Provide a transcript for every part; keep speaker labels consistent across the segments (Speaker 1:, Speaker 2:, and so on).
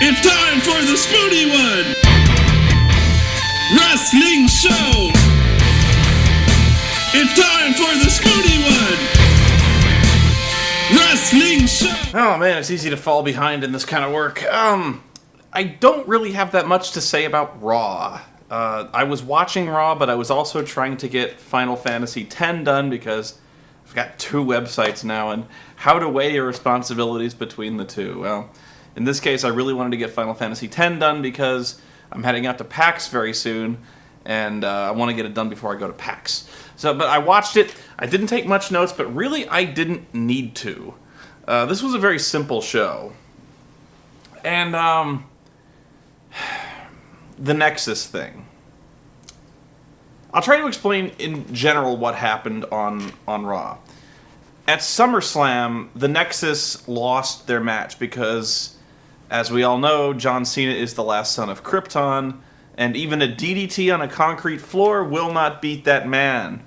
Speaker 1: It's time for the Spoony One! Wrestling Show! It's time for the Spoony One! Wrestling Show!
Speaker 2: Oh man, it's easy to fall behind in this kind of work. I don't really have that much to say about Raw. I was watching Raw, but I was also trying to get Final Fantasy X done because I've got two websites now, and how to weigh your responsibilities between the two. Well, in this case, I really wanted to get Final Fantasy X done because I'm heading out to PAX very soon, and I want to get it done before I go to PAX. But I watched it. I didn't take much notes, but really I didn't need to. This was a very simple show. And, the Nexus thing. I'll try to explain in general what happened on Raw. At SummerSlam, the Nexus lost their match because, as we all know, John Cena is the last son of Krypton, and even a DDT on a concrete floor will not beat that man.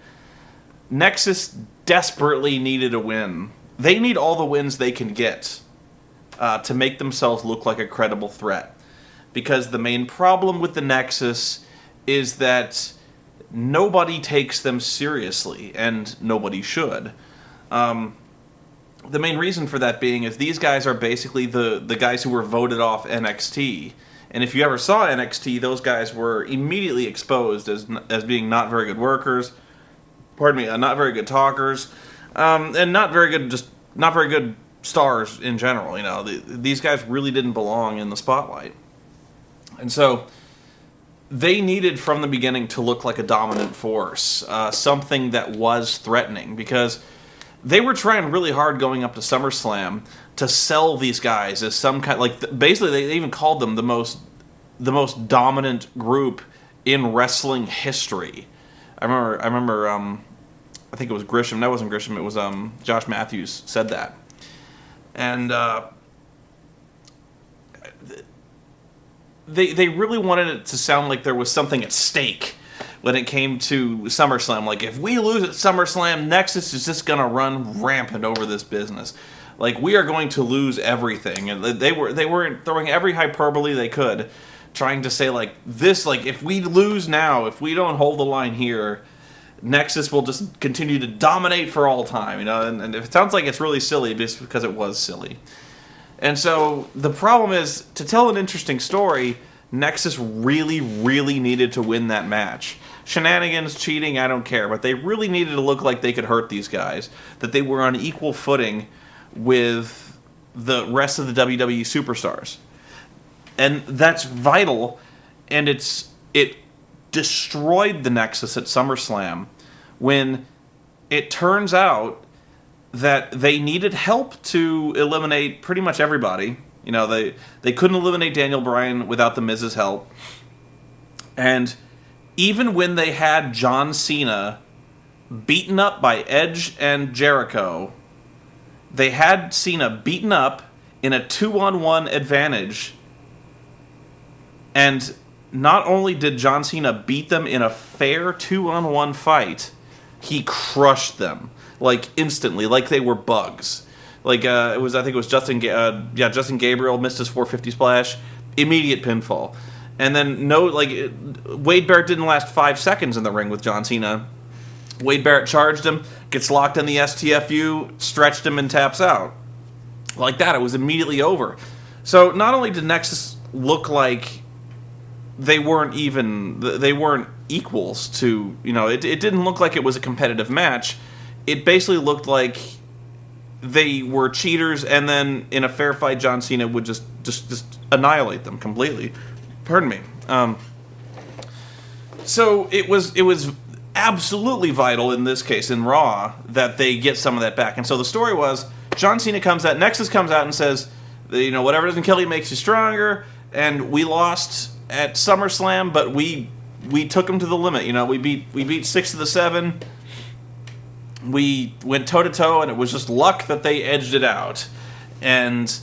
Speaker 2: Nexus desperately needed a win. They need all the wins they can get to make themselves look like a credible threat. Because the main problem with the Nexus is that nobody takes them seriously, and nobody should. The main reason for that being is these guys are basically the guys who were voted off NXT. And if you ever saw NXT, those guys were immediately exposed as being not very good workers, not very good talkers, and not very good stars in general. You know, these guys really didn't belong in the spotlight. And so they needed from the beginning to look like a dominant force, something that was threatening, because they were trying really hard going up to SummerSlam to sell these guys as some kind, basically they even called them the most dominant group in wrestling history. I remember I think it was Grisham. That wasn't Grisham. It was Josh Matthews said that, and They really wanted it to sound like there was something at stake when it came to SummerSlam. Like, if we lose at SummerSlam, Nexus is just going to run rampant over this business. Like, we are going to lose everything. And they were throwing every hyperbole they could, trying to say, if we lose now, if we don't hold the line here, Nexus will just continue to dominate for all time. You know, and if it sounds like it's really silly, it's because it was silly. And so the problem is, to tell an interesting story, Nexus really, really needed to win that match. Shenanigans, cheating, I don't care, but they really needed to look like they could hurt these guys, that they were on equal footing with the rest of the WWE superstars. And that's vital, and it destroyed the Nexus at SummerSlam when it turns out that they needed help to eliminate pretty much everybody. You know, they couldn't eliminate Daniel Bryan without The Miz's help. And even when they had John Cena beaten up by Edge and Jericho, they had Cena beaten up in a 2-on-1 advantage. And not only did John Cena beat them in a fair 2-on-1 fight, he crushed them. Instantly, like they were bugs. I think it was Justin Gabriel missed his 450 splash, immediate pinfall. And then Wade Barrett didn't last 5 seconds in the ring with John Cena. Wade Barrett charged him, gets locked in the STFU, stretched him, and taps out. Like that, it was immediately over. So not only did Nexus look like they weren't equals to, it didn't look like it was a competitive match. It basically looked like they were cheaters, and then in a fair fight, John Cena would just annihilate them completely. Pardon me. So it was absolutely vital in this case, in Raw, that they get some of that back. And so the story was, John Cena comes out, Nexus comes out and says, whatever doesn't kill you makes you stronger, and we lost at SummerSlam, but we took them to the limit. We beat 6 of the 7. We went toe-to-toe, and it was just luck that they edged it out. And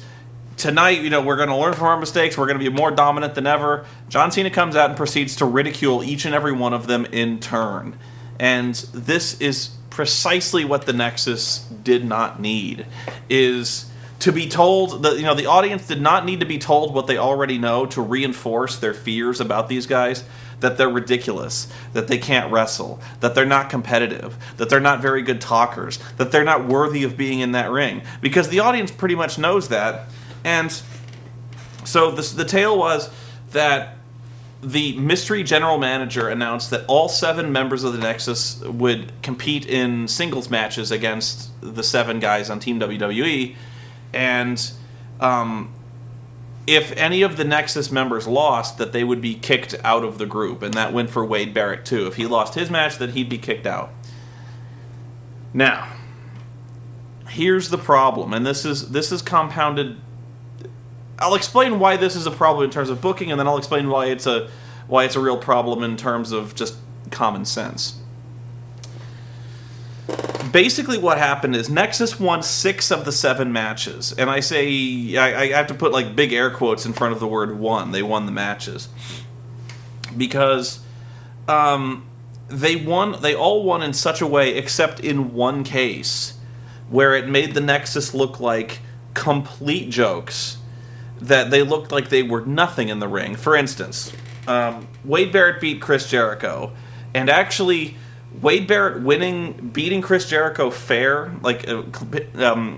Speaker 2: tonight, we're going to learn from our mistakes. We're going to be more dominant than ever. John Cena comes out and proceeds to ridicule each and every one of them in turn. And this is precisely what the Nexus did not need, is to be told that the audience did not need to be told what they already know to reinforce their fears about these guys, that they're ridiculous, that they can't wrestle, that they're not competitive, that they're not very good talkers, that they're not worthy of being in that ring, because the audience pretty much knows that. And so the tale was that the mystery general manager announced that all 7 members of the Nexus would compete in singles matches against the 7 guys on Team WWE, and if any of the Nexus members lost, that they would be kicked out of the group, and that went for Wade Barrett too. If he lost his match, then he'd be kicked out. Now, here's the problem, and this is compounded. I'll explain why this is a problem in terms of booking, and then I'll explain why it's a real problem in terms of just common sense. Basically what happened is Nexus won 6 of the 7 matches, and I have to put like big air quotes in front of the word won. They won the matches because they all won in such a way, except in one case where it made the Nexus look like complete jokes, that they looked like they were nothing in the ring. For instance, Wade Barrett beat Chris Jericho, and actually Wade Barrett beating Chris Jericho fair, like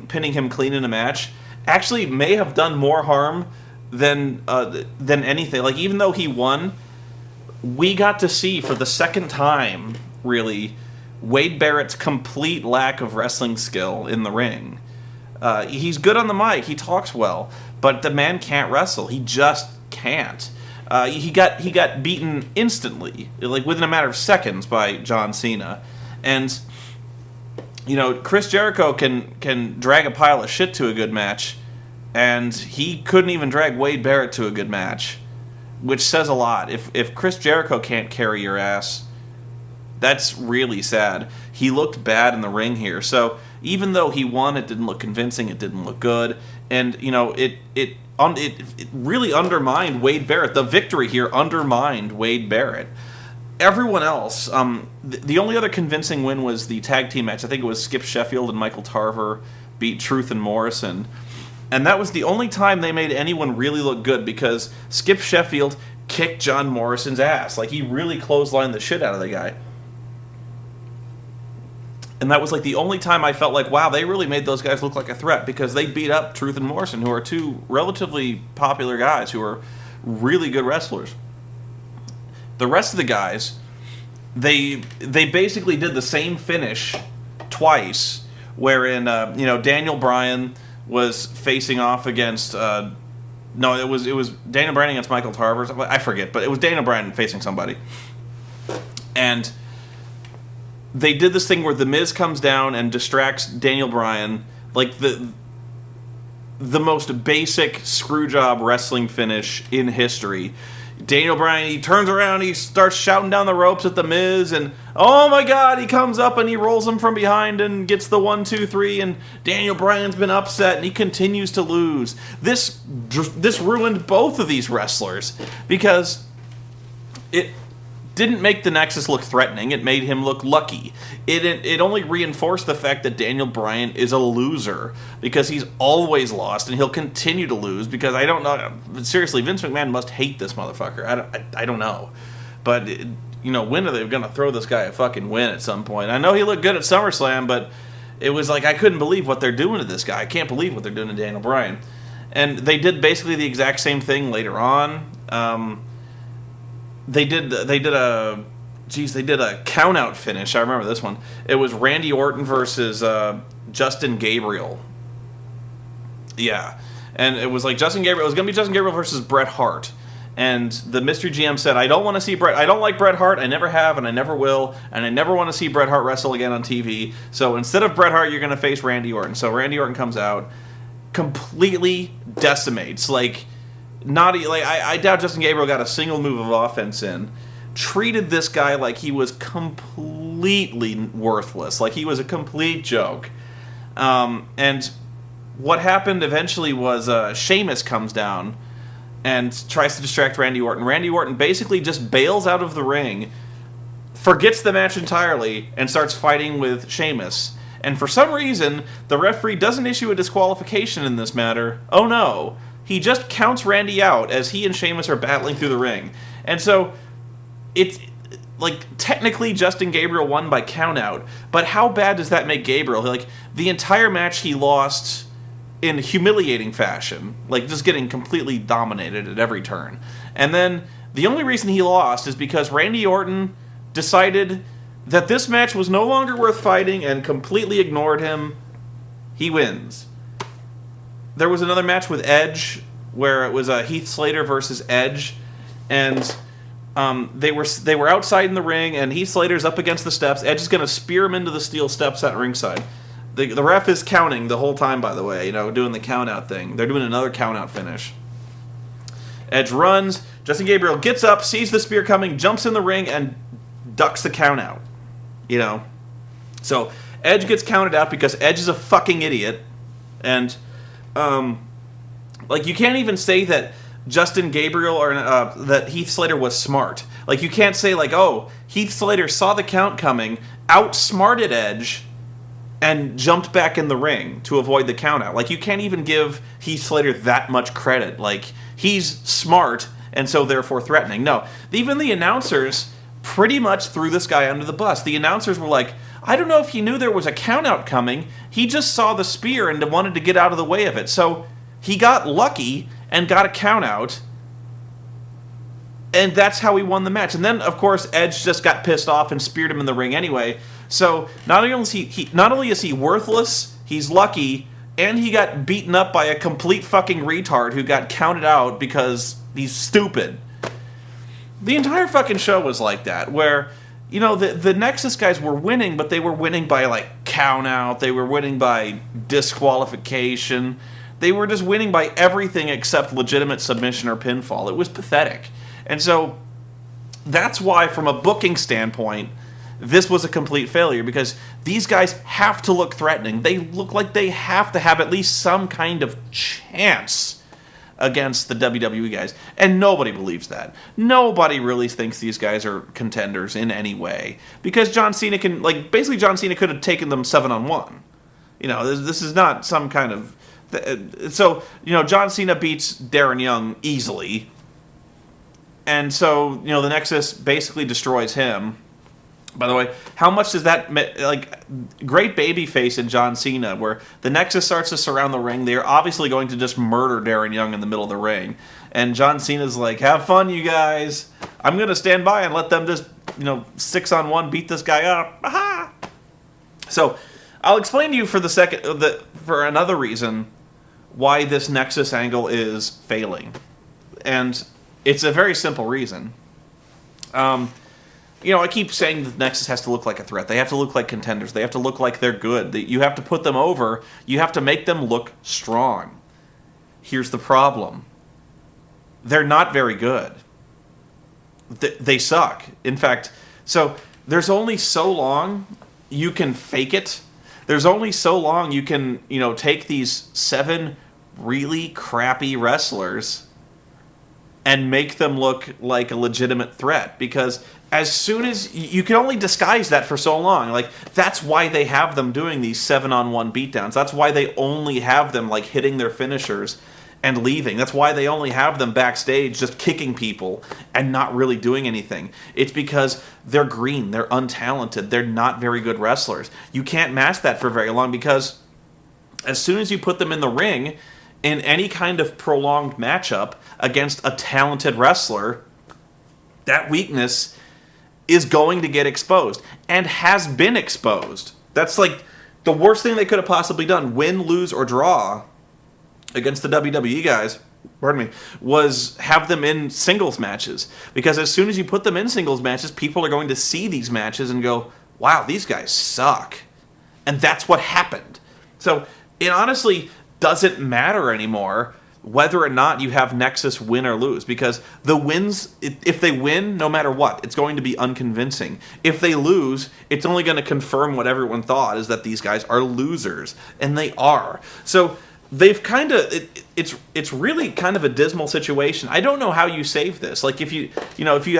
Speaker 2: pinning him clean in a match, actually may have done more harm than anything. Like, even though he won, we got to see for the second time, really, Wade Barrett's complete lack of wrestling skill in the ring. He's good on the mic, he talks well, but the man can't wrestle. He just can't. He got beaten instantly, like within a matter of seconds, by John Cena. And Chris Jericho can drag a pile of shit to a good match, and he couldn't even drag Wade Barrett to a good match, which says a lot. If Chris Jericho can't carry your ass, that's really sad. He looked bad in the ring here. So even though he won, it didn't look convincing, it didn't look good, and it really undermined Wade Barrett. The victory here undermined Wade Barrett. Everyone else, the only other convincing win was the tag team match. I think it was Skip Sheffield and Michael Tarver beat Truth and Morrison. And that was the only time they made anyone really look good, because Skip Sheffield kicked John Morrison's ass. Like, he really clotheslined the shit out of the guy. And that was like the only time I felt like, wow, they really made those guys look like a threat, because they beat up Truth and Morrison, who are 2 relatively popular guys who are really good wrestlers. The rest of the guys, they basically did the same finish twice, wherein Daniel Bryan was facing off against it was Daniel Bryan against Michael Tarver. I forget, but it was Daniel Bryan facing somebody, and they did this thing where The Miz comes down and distracts Daniel Bryan, like the most basic screwjob wrestling finish in history. Daniel Bryan, he turns around, he starts shouting down the ropes at The Miz, and oh my god, he comes up and he rolls him from behind and gets the 1, 2, 3, and Daniel Bryan's been upset and he continues to lose. This ruined both of these wrestlers, because it didn't make the Nexus look threatening, it made him look lucky. It only reinforced the fact that Daniel Bryan is a loser, because he's always lost, and he'll continue to lose, because I don't know, seriously, Vince McMahon must hate this motherfucker. I don't know. But, when are they going to throw this guy a fucking win at some point? I know he looked good at SummerSlam, but it was like, I couldn't believe what they're doing to this guy. I can't believe what they're doing to Daniel Bryan. And they did basically the exact same thing later on. They did a count-out finish. I remember this one. It was Randy Orton versus Justin Gabriel. Yeah. And it was like Justin Gabriel. It was going to be Justin Gabriel versus Bret Hart. And the mystery GM said, I don't want to see Bret. I don't like Bret Hart. I never have, and I never will. And I never want to see Bret Hart wrestle again on TV. So instead of Bret Hart, you're going to face Randy Orton. So Randy Orton comes out, completely decimates. I doubt Justin Gabriel got a single move of offense in. Treated this guy like he was completely worthless, like he was a complete joke. And what happened eventually was Sheamus comes down and tries to distract Randy Orton. Randy Orton basically just bails out of the ring, forgets the match entirely, and starts fighting with Sheamus. And for some reason, the referee doesn't issue a disqualification in this matter. Oh no. He just counts Randy out as he and Sheamus are battling through the ring. And so, it's, like, technically Justin Gabriel won by countout, but how bad does that make Gabriel? Like, the entire match he lost in humiliating fashion, like, just getting completely dominated at every turn. And then, the only reason he lost is because Randy Orton decided that this match was no longer worth fighting and completely ignored him. He wins. There was another match with Edge where it was Heath Slater versus Edge, and they were outside in the ring, and Heath Slater's up against the steps. Edge is going to spear him into the steel steps at ringside. The ref is counting the whole time, by the way, doing the count-out thing. They're doing another count-out finish. Edge runs. Justin Gabriel gets up, sees the spear coming, jumps in the ring, and ducks the count-out. So Edge gets counted out because Edge is a fucking idiot. And, you can't even say that Justin Gabriel or that Heath Slater was smart. Like, you can't say, Heath Slater saw the count coming, outsmarted Edge, and jumped back in the ring to avoid the countout. Like, you can't even give Heath Slater that much credit. Like, he's smart, and so therefore threatening. No, even the announcers pretty much threw this guy under the bus. The announcers were like, I don't know if he knew there was a countout coming. He just saw the spear and wanted to get out of the way of it. So he got lucky and got a countout, and that's how he won the match. And then, of course, Edge just got pissed off and speared him in the ring anyway. So not only is he worthless, he's lucky, and he got beaten up by a complete fucking retard who got counted out because he's stupid. The entire fucking show was like that, where, the Nexus guys were winning, but they were winning by, count out, they were winning by disqualification, they were just winning by everything except legitimate submission or pinfall. It was pathetic. And so, that's why, from a booking standpoint, this was a complete failure, because these guys have to look threatening. They look like they have to have at least some kind of chance against the WWE guys. And nobody believes that. Nobody really thinks these guys are contenders in any way. Because John Cena basically John Cena could have taken them 7-on-1. This is not some kind of... So, John Cena beats Darren Young easily. And so, the Nexus basically destroys him. By the way, how much does that... great babyface in John Cena, where the Nexus starts to surround the ring. They're obviously going to just murder Darren Young in the middle of the ring. And John Cena's like, have fun, you guys. I'm going to stand by and let them just, 6-on-1 beat this guy up. Aha! So, I'll explain to you for another reason why this Nexus angle is failing. And it's a very simple reason. I keep saying the Nexus has to look like a threat. They have to look like contenders. They have to look like they're good. You have to put them over. You have to make them look strong. Here's the problem. They're not very good. They suck. In fact, so there's only so long you can fake it. There's only so long you can, take these 7 really crappy wrestlers and make them look like a legitimate threat. Because as soon as... You can only disguise that for so long. That's why they have them doing these 7-on-1 beatdowns. That's why they only have them, hitting their finishers and leaving. That's why they only have them backstage just kicking people and not really doing anything. It's because they're green. They're untalented. They're not very good wrestlers. You can't mask that for very long, because as soon as you put them in the ring in any kind of prolonged matchup against a talented wrestler, that weakness is going to get exposed, and has been exposed. That's the worst thing they could have possibly done, win, lose, or draw against the WWE guys, was have them in singles matches. Because as soon as you put them in singles matches, people are going to see these matches and go, wow, these guys suck. And that's what happened. So it honestly doesn't matter anymore whether or not you have Nexus win or lose, because the wins, if they win, no matter what, it's going to be unconvincing. If they lose, it's only going to confirm what everyone thought, is that these guys are losers, and they are. So they've kind of, it's really kind of a dismal situation. I don't know how you save this. If you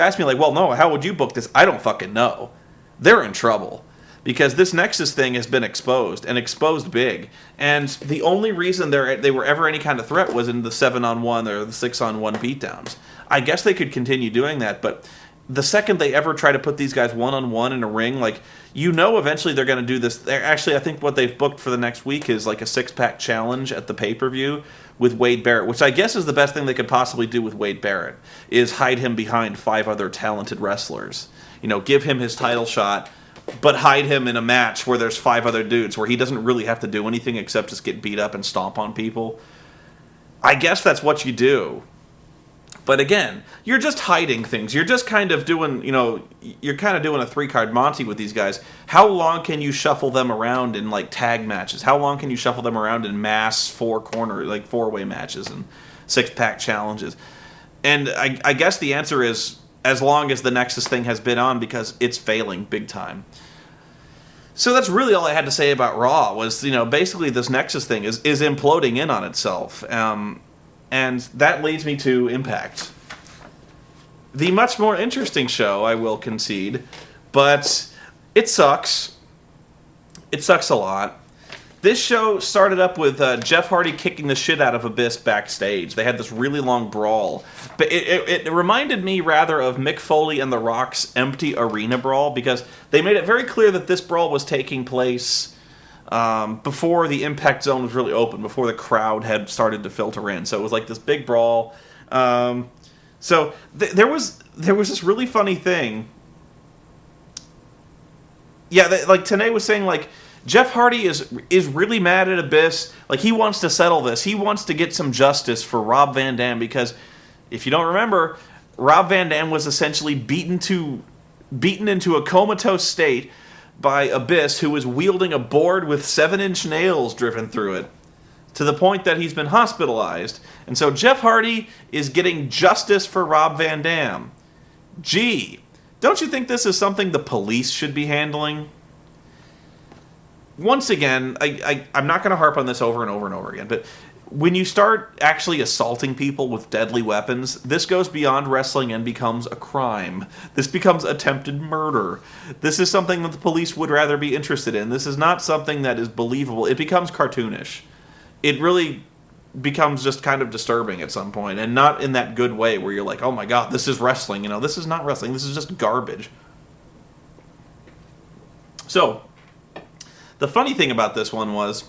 Speaker 2: ask me, well, no, how would you book this? I don't fucking know. They're in trouble. because this Nexus thing has been exposed, and exposed big. And the only reason they were ever any kind of threat was in the 7-on-1 or the 6-on-1 beatdowns. I guess they could continue doing that, but the second they ever try to put these guys one-on-one in a ring, like, eventually they're going to do this. Actually, I think what they've booked for the next week is like a 6-pack challenge at the pay-per-view with Wade Barrett, which I guess is the best thing they could possibly do with Wade Barrett, is hide him behind 5 other talented wrestlers. Give him his title shot, but hide him in a match where there's 5 other dudes, where he doesn't really have to do anything except just get beat up and stomp on people. I guess that's what you do. But again, you're just hiding things. You're just kind of doing, you're kind of doing a 3-card Monty with these guys. How long can you shuffle them around in, like, tag matches? How long can you shuffle them around in mass 4-way matches and 6-pack challenges? And I guess the answer is as long as the Nexus thing has been on, because it's failing big time. So that's really all I had to say about Raw, was, basically this Nexus thing is imploding in on itself. And that leads me to Impact. The much more interesting show, I will concede, but it sucks. It sucks a lot. This show started up with Jeff Hardy kicking the shit out of Abyss backstage. They had this really long brawl. But it reminded me rather of Mick Foley and The Rock's empty arena brawl, because they made it very clear that this brawl was taking place before the Impact Zone was really open, before the crowd had started to filter in. So it was like this big brawl. So there was this really funny thing. Yeah, like Tanae was saying, like, Jeff Hardy is really mad at Abyss. Like, he wants to settle this. He wants to get some justice for Rob Van Dam, because if you don't remember, Rob Van Dam was essentially beaten into a comatose state by Abyss, who was wielding a board with 7-inch nails driven through it, to the point that he's been hospitalized. And so Jeff Hardy is getting justice for Rob Van Dam. Gee, don't you think this is something the police should be handling? Once again, I'm not going to harp on this over and over and over again, but when you start actually assaulting people with deadly weapons, this goes beyond wrestling and becomes a crime. This becomes attempted murder. This is something that the police would rather be interested in. This is not something that is believable. It becomes cartoonish. It really becomes just kind of disturbing at some point, and not in that good way where you're like, oh my god, this is wrestling. This is not wrestling. This is just garbage. So, the funny thing about this one was,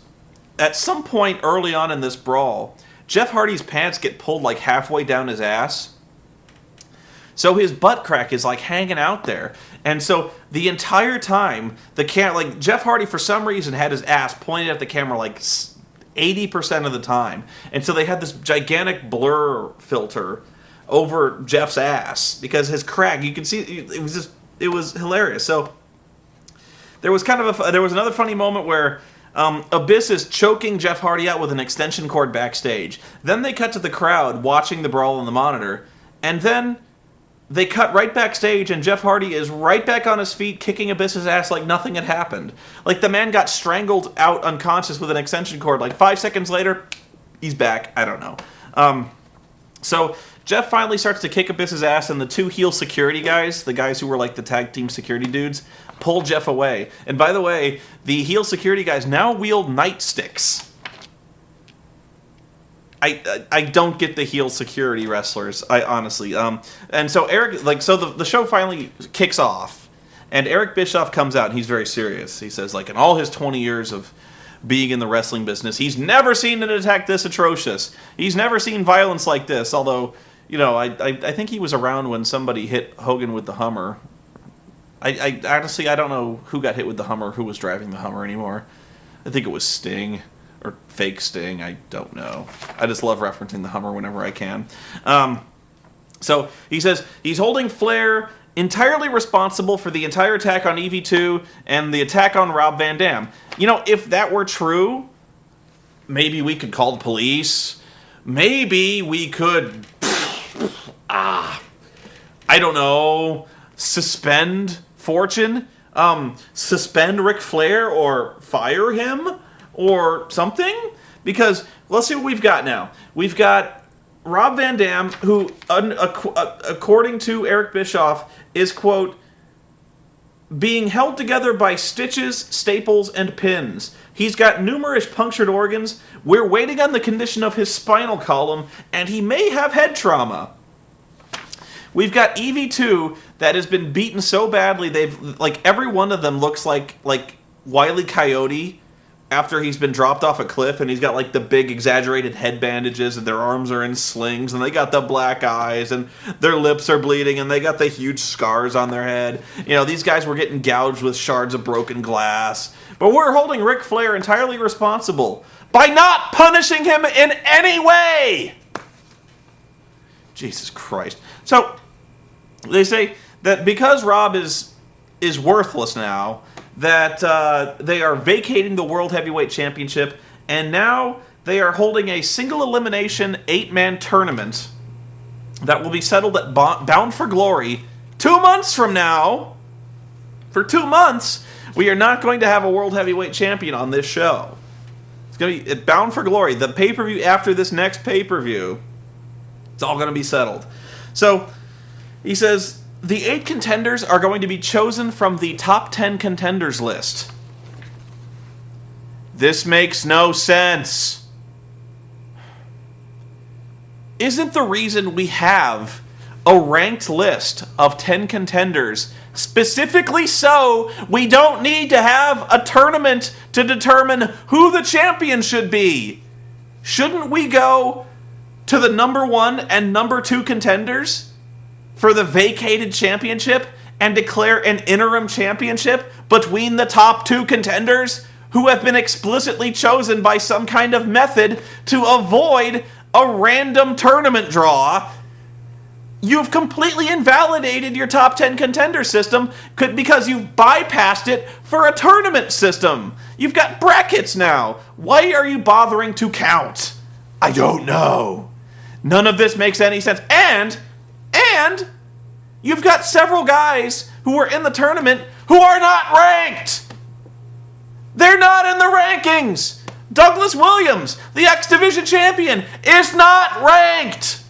Speaker 2: at some point early on in this brawl, Jeff Hardy's pants get pulled like halfway down his ass. So his butt crack is like hanging out there. And so the entire time, Jeff Hardy for some reason had his ass pointed at the camera like 80% of the time. And so they had this gigantic blur filter over Jeff's ass, because his crack, you can see, it was hilarious. So there was another funny moment where Abyss is choking Jeff Hardy out with an extension cord backstage. Then they cut to the crowd watching the brawl on the monitor, and then they cut right backstage, and Jeff Hardy is right back on his feet, kicking Abyss's ass like nothing had happened. Like the man got strangled out unconscious with an extension cord. Like 5 seconds later, he's back. I don't know. So Jeff finally starts to kick Abyss's ass, and the 2 heel security guys, the guys who were like the tag team security dudes, pull Jeff away. And by the way, the heel security guys now wield nightsticks. I don't get the heel security wrestlers, I honestly. And so the show finally kicks off, and Eric Bischoff comes out, and he's very serious. He says, like, in all his 20 years of being in the wrestling business, he's never seen an attack this atrocious. He's never seen violence like this, although, I think he was around when somebody hit Hogan with the Hummer. I honestly, I don't know who got hit with the Hummer, who was driving the Hummer anymore. I think it was Sting, or fake Sting, I don't know. I just love referencing the Hummer whenever I can. So he says he's holding Flair entirely responsible for the entire attack on EV2 and the attack on Rob Van Dam. If that were true, maybe we could call the police. Maybe we could, I don't know, suspend Fortune, suspend Ric Flair, or fire him, or something? Because let's see what we've got now. We've got Rob Van Dam, who, according to Eric Bischoff, is, quote, being held together by stitches, staples, and pins. He's got numerous punctured organs. We're waiting on the condition of his spinal column, and he may have head trauma. We've got EV2 that has been beaten so badly, they've, like, every one of them looks like Wile E. Coyote after he's been dropped off a cliff, and he's got, like, the big exaggerated head bandages, and their arms are in slings, and they got the black eyes, and their lips are bleeding, and they got the huge scars on their head. You know, these guys were getting gouged with shards of broken glass. But we're holding Ric Flair entirely responsible by not punishing him in any way! Jesus Christ. So, they say that because Rob is worthless now, that they are vacating the World Heavyweight Championship, and now they are holding a single elimination 8-man tournament that will be settled at Bound for Glory 2 months from now. For 2 months, we are not going to have a World Heavyweight Champion on this show. It's going to be at Bound for Glory, the pay-per-view after this next pay-per-view. It's all going to be settled. So, he says, the 8 contenders are going to be chosen from the top 10 contenders list. This makes no sense. Isn't the reason we have a ranked list of 10 contenders specifically so we don't need to have a tournament to determine who the champion should be? Shouldn't we go to the number 1 and number 2 contenders for the vacated championship and declare an interim championship between the top 2 contenders who have been explicitly chosen by some kind of method to avoid a random tournament draw? You've completely invalidated your top 10 contender system because you've bypassed it for a tournament system. You've got brackets now. Why are you bothering to count? I don't know. None of this makes any sense. And you've got several guys who are in the tournament who are not ranked. They're not in the rankings. Douglas Williams, the X Division champion, is not ranked.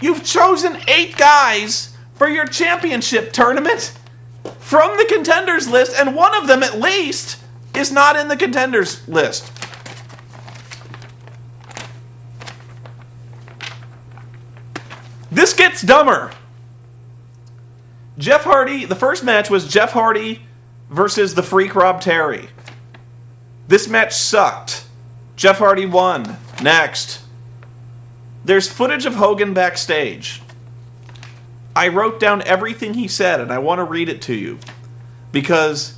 Speaker 2: You've chosen 8 guys for your championship tournament from the contenders list, and one of them at least is not in the contenders list. This gets dumber. Jeff Hardy, the first match was Jeff Hardy versus the Freak Rob Terry. This match sucked. Jeff Hardy won. Next. There's footage of Hogan backstage. I wrote down everything he said, and I want to read it to you. Because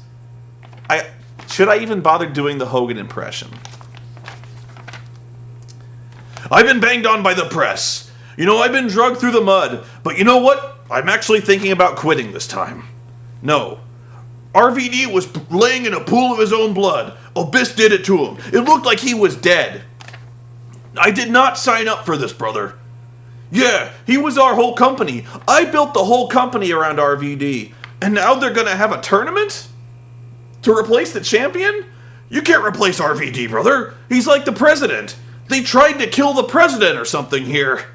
Speaker 2: should I even bother doing the Hogan impression? I've been banged on by the press. You know, I've been drugged through the mud. But you know what? I'm actually thinking about quitting this time. No. RVD was laying in a pool of his own blood. Abyss did it to him. It looked like he was dead. I did not sign up for this, brother. Yeah, he was our whole company. I built the whole company around RVD. And now they're going to have a tournament? To replace the champion? You can't replace RVD, brother. He's like the president. They tried to kill the president or something here.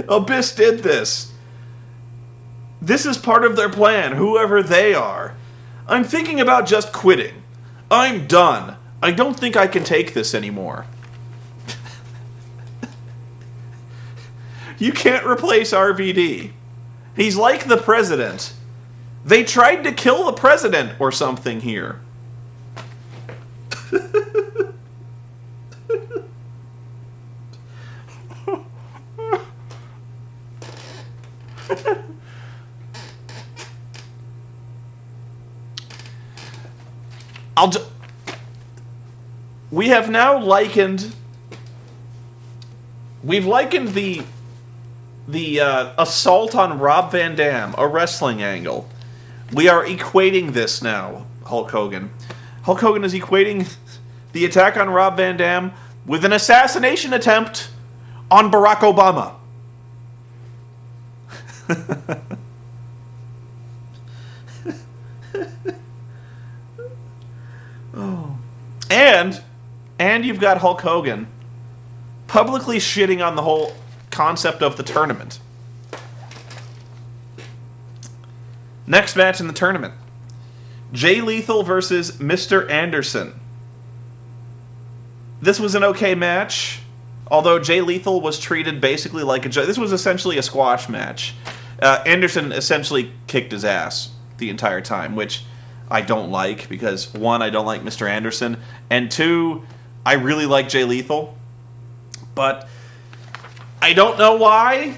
Speaker 2: Abyss did this. This is part of their plan, whoever they are. I'm thinking about just quitting. I'm done. I don't think I can take this anymore. You can't replace RVD. He's like the president. They tried to kill the president or something here. We have now likened. We've likened the assault on Rob Van Dam, a wrestling angle. We are equating this now, Hulk Hogan. Hulk Hogan is equating the attack on Rob Van Dam with an assassination attempt on Barack Obama. Oh. And you've got Hulk Hogan publicly shitting on the whole concept of the tournament. Next match in the tournament. Jay Lethal versus Mr. Anderson. This was an okay match, although Jay Lethal was treated basically like a... This was essentially a squash match. Anderson essentially kicked his ass the entire time, which I don't like, because one, I don't like Mr. Anderson, and two, I really like Jay Lethal, but I don't know why,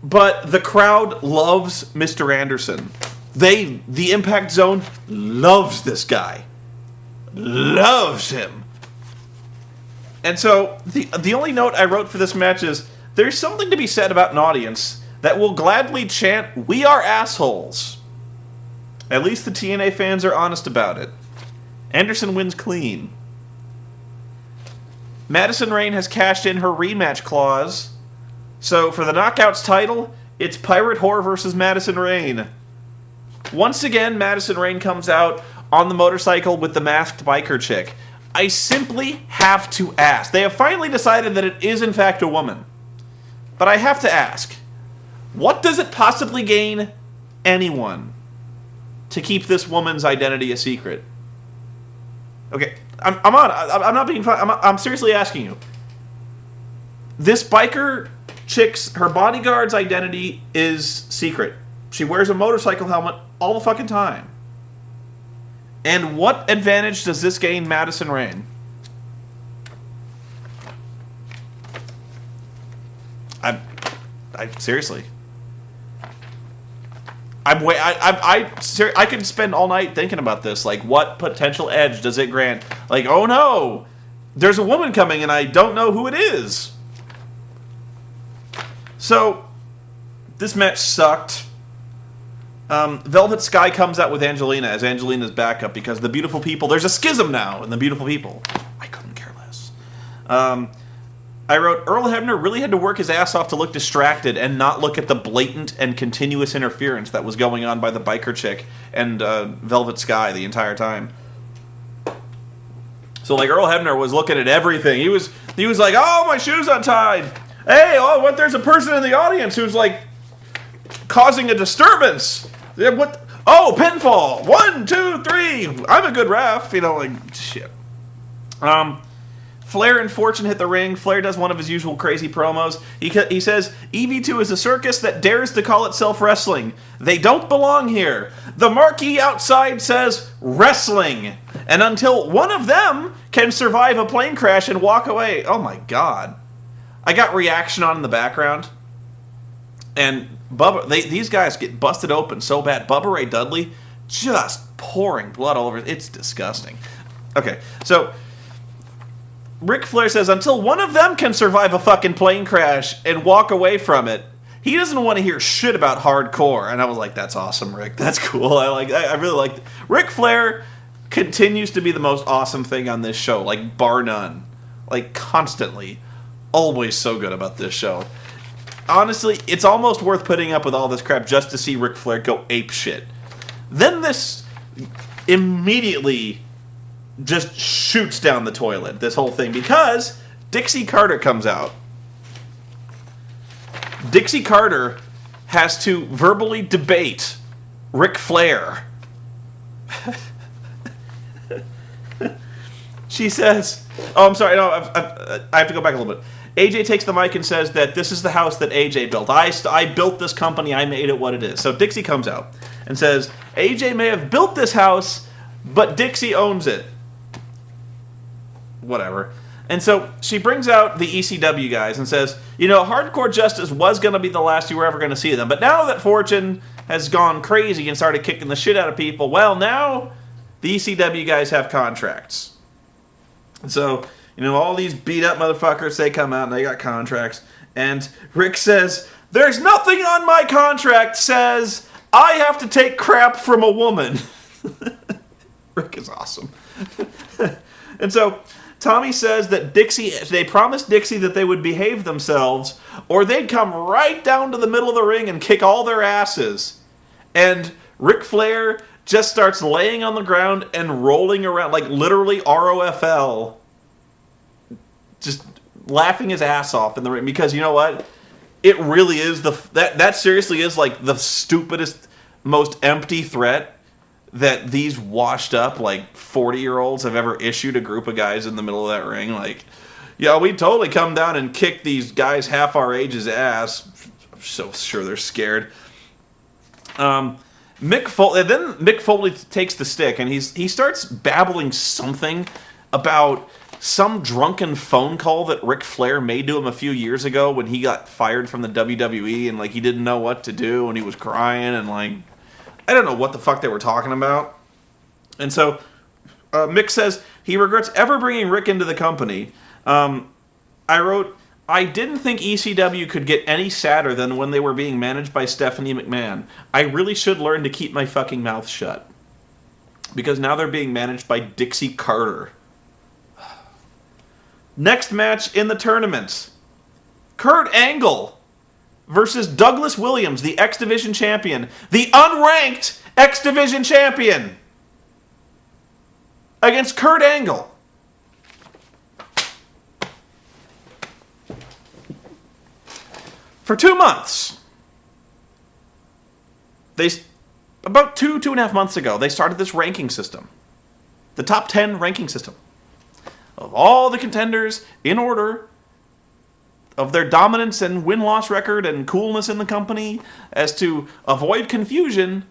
Speaker 2: but the crowd loves Mr. Anderson. The Impact Zone loves this guy. Loves him. And so, the only note I wrote for this match is, there's something to be said about an audience that will gladly chant, "We are assholes." At least the TNA fans are honest about it. Anderson wins clean. Madison Rayne has cashed in her rematch clause. So for the Knockouts title, it's Pirate Whore versus Madison Rayne. Once again, Madison Rayne comes out on the motorcycle with the masked biker chick. I simply have to ask. They have finally decided that it is in fact a woman. But I have to ask, what does it possibly gain anyone to keep this woman's identity a secret? Okay, I'm not being fun. I'm seriously asking you. This biker chick's, her bodyguard's identity is secret. She wears a motorcycle helmet all the fucking time. And what advantage does this gain Madison Rayne? I seriously. I could spend all night thinking about this. Like, what potential edge does it grant? Like, oh no, there's a woman coming and I don't know who it is. So, this match sucked. Velvet Sky comes out with Angelina as Angelina's backup because the beautiful people, there's a schism now in the beautiful people. I couldn't care less. I wrote, Earl Hebner really had to work his ass off to look distracted and not look at the blatant and continuous interference that was going on by the biker chick and Velvet Sky the entire time. So, like, Earl Hebner was looking at everything. He was like, oh, my shoe's untied. Hey, oh, what? There's a person in the audience who's, like, causing a disturbance. What? Oh, pinfall. 1, 2, 3. I'm a good ref. You know, like, shit. Flair and Fortune hit the ring. Flair does one of his usual crazy promos. He says, EV2 is a circus that dares to call itself wrestling. They don't belong here. The marquee outside says wrestling. And until one of them can survive a plane crash and walk away. Oh my God. I got reaction on in the background. And Bubba, these guys get busted open so bad. Bubba Ray Dudley just pouring blood all over. It's disgusting. Okay, so Ric Flair says, until one of them can survive a fucking plane crash and walk away from it, he doesn't want to hear shit about hardcore. And I was like, that's awesome, Rick. That's cool. I really like it. Ric Flair continues to be the most awesome thing on this show, like, bar none. Like, constantly. Always so good about this show. Honestly, it's almost worth putting up with all this crap just to see Ric Flair go ape shit. Then this immediately just shoots down the toilet, this whole thing, because Dixie Carter comes out. Dixie Carter has to verbally debate Ric Flair. She says, oh, I'm sorry, no, I have to go back a little bit. AJ takes the mic and says that this is the house that AJ built. I built this company, I made it what it is. So Dixie comes out and says, AJ may have built this house, but Dixie owns it. Whatever. And so she brings out the ECW guys and says, you know, Hardcore Justice was going to be the last you were ever going to see them. But now that Fortune has gone crazy and started kicking the shit out of people, well, now the ECW guys have contracts. And so, you know, all these beat-up motherfuckers, they come out and they got contracts. And Rick says, there's nothing on my contract says I have to take crap from a woman. Rick is awesome. And so Tommy says that they promised Dixie that they would behave themselves or they'd come right down to the middle of the ring and kick all their asses. And Ric Flair just starts laying on the ground and rolling around, like literally ROFL. Just laughing his ass off in the ring because you know what? It really is that seriously is like the stupidest, most empty threat that these washed up like 40-year-olds have ever issued a group of guys in the middle of that ring. Like, yeah, we totally come down and kick these guys half our age's ass. I'm so sure they're scared. Mick Foley takes the stick and he starts babbling something about some drunken phone call that Ric Flair made to him a few years ago when he got fired from the WWE and like he didn't know what to do and he was crying and like I don't know what the fuck they were talking about. And so Mick says he regrets ever bringing Rick into the company. I wrote, I didn't think ECW could get any sadder than when they were being managed by Stephanie McMahon. I really should learn to keep my fucking mouth shut. Because now they're being managed by Dixie Carter. Next match in the tournament. Kurt Angle versus Douglas Williams, the X Division champion. The unranked X Division champion. Against Kurt Angle. For 2 months. About two and a half months ago, they started this ranking system. The top 10 ranking system. Of all the contenders in order of their dominance and win-loss record and coolness in the company as to avoid confusion.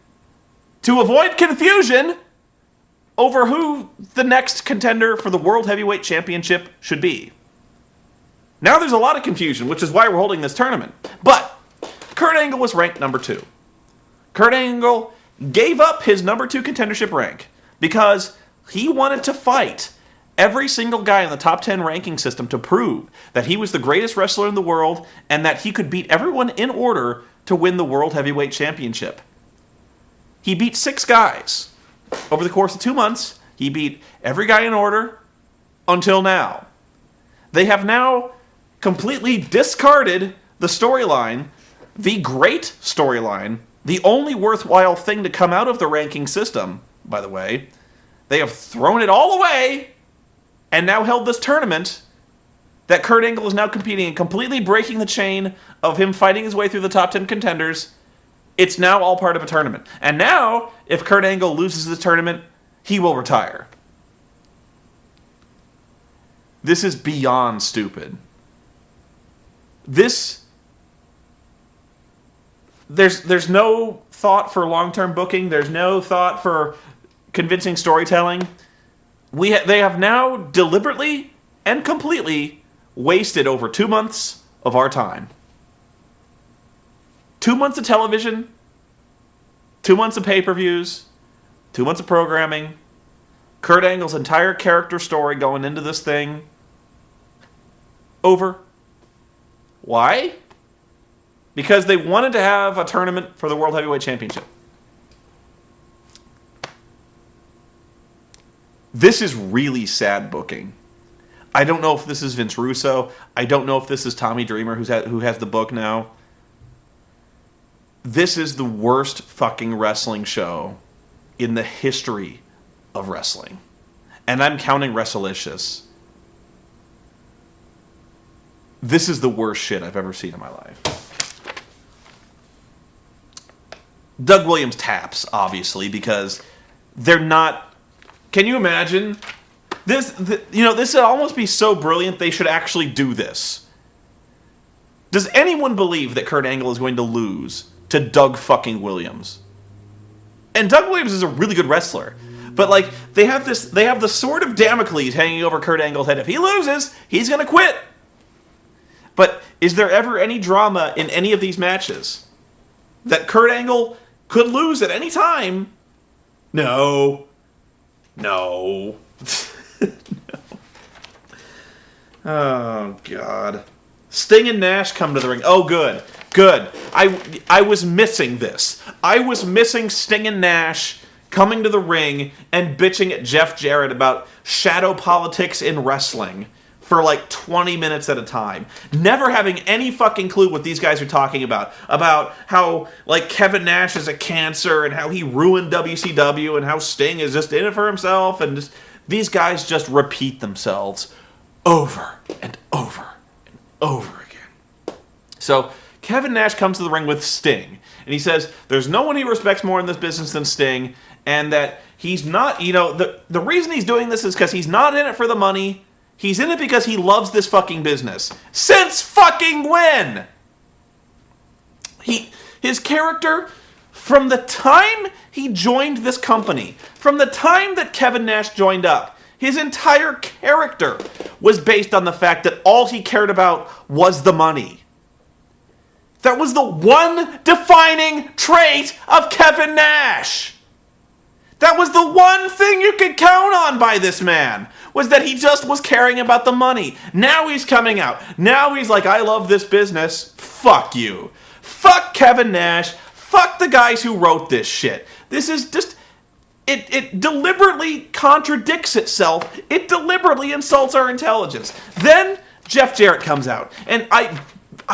Speaker 2: To avoid confusion over who the next contender for the World Heavyweight Championship should be. Now there's a lot of confusion, which is why we're holding this tournament. But Kurt Angle was ranked number 2. Kurt Angle gave up his number 2 contendership rank because he wanted to fight every single guy in the top 10 ranking system to prove that he was the greatest wrestler in the world and that he could beat everyone in order to win the World Heavyweight Championship. He beat 6 guys. Over the course of 2 months, he beat every guy in order until now. They have now completely discarded the storyline, the great storyline, the only worthwhile thing to come out of the ranking system, by the way. They have thrown it all away and now held this tournament that Kurt Angle is now competing in, completely breaking the chain of him fighting his way through the top 10 contenders. It's now all part of a tournament. And now, if Kurt Angle loses the tournament, he will retire. This is beyond stupid. There's no thought for long-term booking. There's no thought for convincing storytelling. They have now deliberately and completely wasted over 2 months of our time. 2 months of television, 2 months of pay-per-views, 2 months of programming, Kurt Angle's entire character story going into this thing. Over. Why? Because they wanted to have a tournament for the World Heavyweight Championship. This is really sad booking. I don't know if this is Vince Russo. I don't know if this is Tommy Dreamer who has the book now. This is the worst fucking wrestling show in the history of wrestling. And I'm counting WrestleLicious. This is the worst shit I've ever seen in my life. Doug Williams taps, obviously, because they're not... Can you imagine? This would almost be so brilliant they should actually do this. Does anyone believe that Kurt Angle is going to lose to Doug fucking Williams? And Doug Williams is a really good wrestler. But like they have the sword of Damocles hanging over Kurt Angle's head. If he loses, he's going to quit. But is there ever any drama in any of these matches? That Kurt Angle could lose at any time? No. No. Oh, God. Sting and Nash come to the ring. Oh, good. Good. I was missing this. I was missing Sting and Nash coming to the ring and bitching at Jeff Jarrett about shadow politics in wrestling for like 20 minutes at a time. Never having any fucking clue what these guys are talking about. About how like Kevin Nash is a cancer and how he ruined WCW and how Sting is just in it for himself. And these guys just repeat themselves over and over over again. So Kevin Nash comes to the ring with Sting, and he says there's no one he respects more in this business than Sting, and that he's not, the reason he's doing this is because he's not in it for the money. He's in it because he loves this fucking business. Since fucking when? His character, from the time he joined this company, from the time that Kevin Nash joined up, his entire character was based on the fact that all he cared about was the money. That was the one defining trait of Kevin Nash. That was the one thing you could count on by this man, was that he just was caring about the money. Now he's coming out. Now he's like, I love this business. Fuck you. Fuck Kevin Nash. Fuck the guys who wrote this shit. This is just... It deliberately contradicts itself. It deliberately insults our intelligence. Then Jeff Jarrett comes out, and I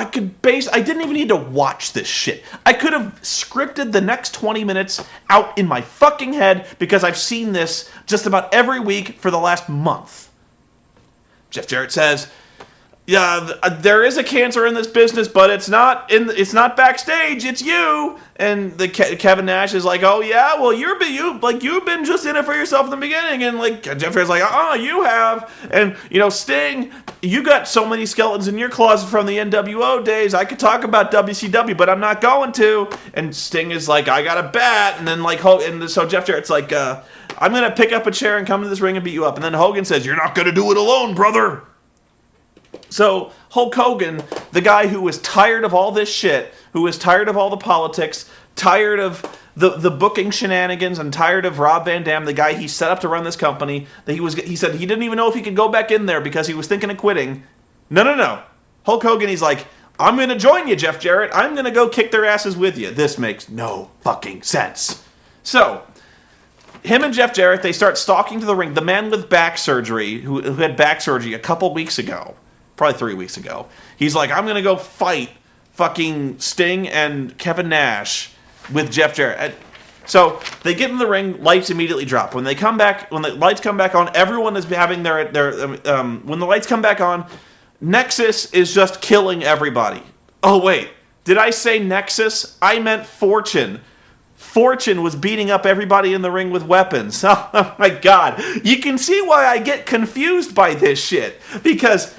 Speaker 2: didn't even need to watch this shit. I could have scripted the next 20 minutes out in my fucking head because I've seen this just about every week for the last month. Jeff Jarrett says, yeah, there is a cancer in this business, but it's not backstage. It's you. And Kevin Nash is like, oh yeah, well you've been just in it for yourself in the beginning. And like Jeff Jarrett's like, you have. And Sting, you got so many skeletons in your closet from the NWO days. I could talk about WCW, but I'm not going to. And Sting is like, I got a bat. And then so Jeff Jarrett's like, I'm gonna pick up a chair and come to this ring and beat you up. And then Hogan says, you're not gonna do it alone, brother. So Hulk Hogan, the guy who was tired of all this shit, who was tired of all the politics, tired of the booking shenanigans, and tired of Rob Van Dam, the guy he set up to run this company, he said he didn't even know if he could go back in there because he was thinking of quitting. No. Hulk Hogan, he's like, I'm going to join you, Jeff Jarrett. I'm going to go kick their asses with you. This makes no fucking sense. So him and Jeff Jarrett, they start stalking to the ring. The man with back surgery, who had back surgery a couple weeks ago, probably 3 weeks ago, he's like, I'm going to go fight fucking Sting and Kevin Nash with Jeff Jarrett. So they get in the ring, lights immediately drop. When the lights come back on, everyone is having their when the lights come back on, Nexus is just killing everybody. Oh wait, did I say Nexus? I meant Fortune. Fortune was beating up everybody in the ring with weapons. Oh my god. You can see why I get confused by this shit. Because,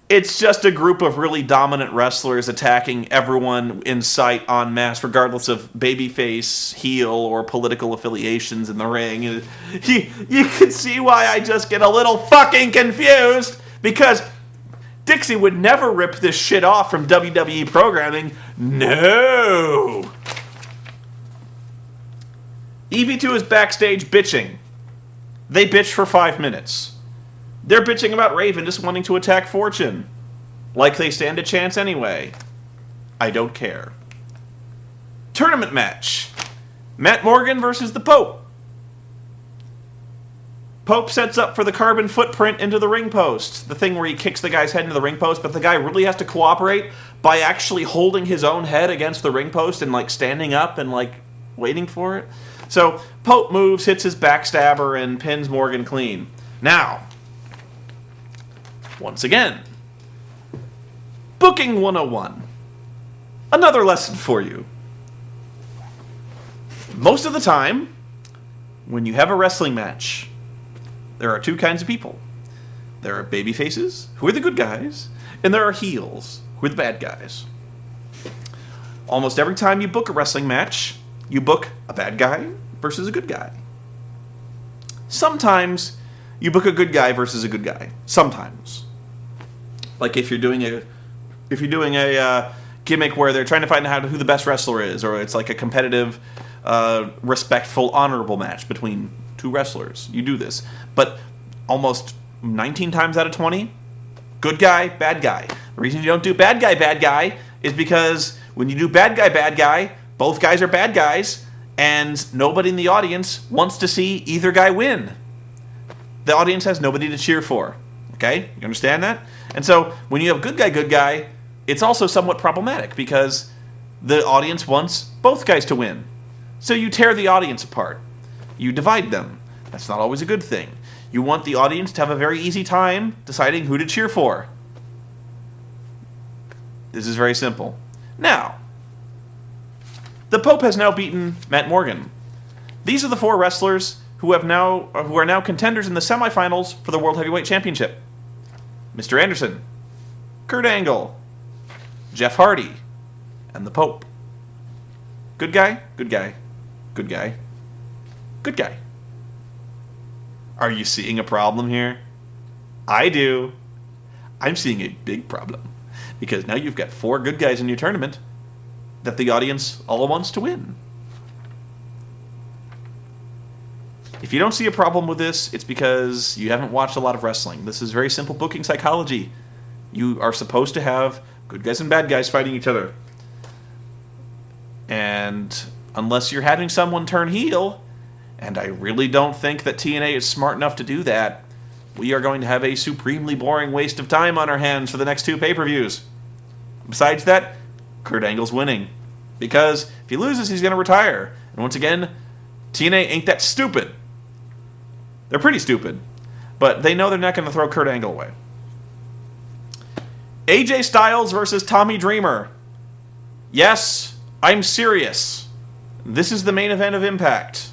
Speaker 2: it's just a group of really dominant wrestlers attacking everyone in sight en masse, regardless of babyface, heel, or political affiliations in the ring. You can see why I just get a little fucking confused. Because Dixie would never rip this shit off from WWE programming. No! EV2 is backstage bitching. They bitch for 5 minutes. They're bitching about Raven just wanting to attack Fortune. Like they stand a chance anyway. I don't care. Tournament match. Matt Morgan versus the Pope. Pope sets up for the carbon footprint into the ring post. The thing where he kicks the guy's head into the ring post, but the guy really has to cooperate by actually holding his own head against the ring post and standing up and waiting for it. So Pope moves, hits his backstabber, and pins Morgan clean. Now, once again, Booking 101. Another lesson for you. Most of the time, when you have a wrestling match, there are two kinds of people. There are baby faces, who are the good guys, and there are heels, who are the bad guys. Almost every time you book a wrestling match, you book a bad guy versus a good guy. Sometimes you book a good guy versus a good guy. Sometimes. Like if you're doing a gimmick where they're trying to find out who the best wrestler is, or it's like a competitive, respectful, honorable match between two wrestlers. You do this. But almost 19 times out of 20, good guy, bad guy. The reason you don't do bad guy is because when you do bad guy, both guys are bad guys, and nobody in the audience wants to see either guy win. The audience has nobody to cheer for. Okay? You understand that? And so when you have good guy, it's also somewhat problematic because the audience wants both guys to win. So you tear the audience apart. You divide them. That's not always a good thing. You want the audience to have a very easy time deciding who to cheer for. This is very simple. Now, the Pope has now beaten Matt Morgan. These are the 4 wrestlers who are now contenders in the semifinals for the World Heavyweight Championship. Mr. Anderson, Kurt Angle, Jeff Hardy, and the Pope. Good guy, good guy, good guy, good guy. Are you seeing a problem here? I do. I'm seeing a big problem. Because now you've got 4 good guys in your tournament that the audience all wants to win. If you don't see a problem with this, it's because you haven't watched a lot of wrestling. This is very simple booking psychology. You are supposed to have good guys and bad guys fighting each other. And unless you're having someone turn heel, and I really don't think that TNA is smart enough to do that, we are going to have a supremely boring waste of time on our hands for the next 2 pay-per-views. Besides that, Kurt Angle's winning. Because if he loses, he's going to retire. And once again, TNA ain't that stupid. They're pretty stupid. But they know they're not going to throw Kurt Angle away. AJ Styles versus Tommy Dreamer. Yes, I'm serious. This is the main event of Impact.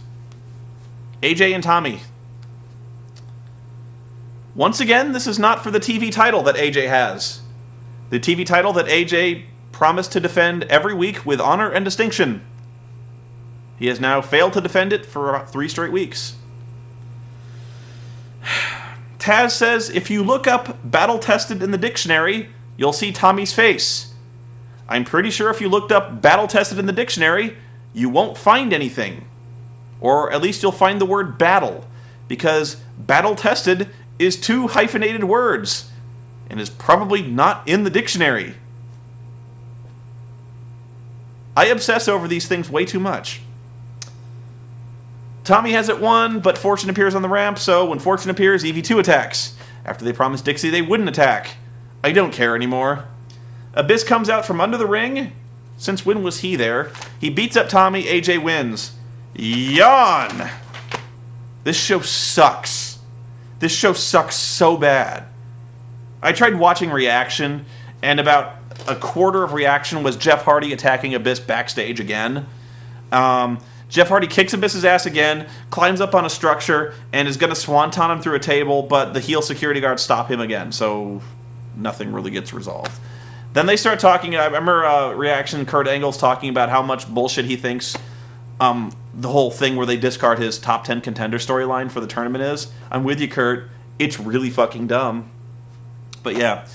Speaker 2: AJ and Tommy. Once again, this is not for the TV title that AJ has. The TV title that AJ promised to defend every week with honor and distinction. He has now failed to defend it for 3 straight weeks. Taz says, if you look up Battle Tested in the dictionary, you'll see Tommy's face. I'm pretty sure if you looked up Battle Tested in the dictionary, you won't find anything. Or at least you'll find the word battle, because Battle Tested is 2 hyphenated words, and is probably not in the dictionary. I obsess over these things way too much. Tommy has it won, but Fortune appears on the ramp, so when Fortune appears, EV2 attacks. After they promised Dixie they wouldn't attack. I don't care anymore. Abyss comes out from under the ring. Since when was he there? He beats up Tommy, AJ wins. Yawn! This show sucks. This show sucks so bad. I tried watching Reaction, and about a quarter of Reaction was Jeff Hardy attacking Abyss backstage again. Jeff Hardy kicks Abyss's ass again, climbs up on a structure, and is going to swanton him through a table, but the heel security guards stop him again, so nothing really gets resolved. Then they start talking, I remember Reaction, Kurt Angle's talking about how much bullshit he thinks the whole thing where they discard his top 10 contender storyline for the tournament is. I'm with you, Kurt. It's really fucking dumb. But yeah,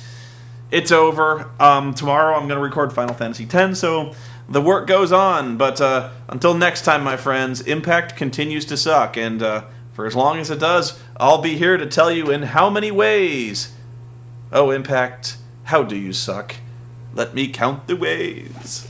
Speaker 2: it's over. Tomorrow I'm going to record Final Fantasy X, so the work goes on. But until next time, my friends, Impact continues to suck. And for as long as it does, I'll be here to tell you in how many ways. Oh, Impact, how do you suck? Let me count the ways.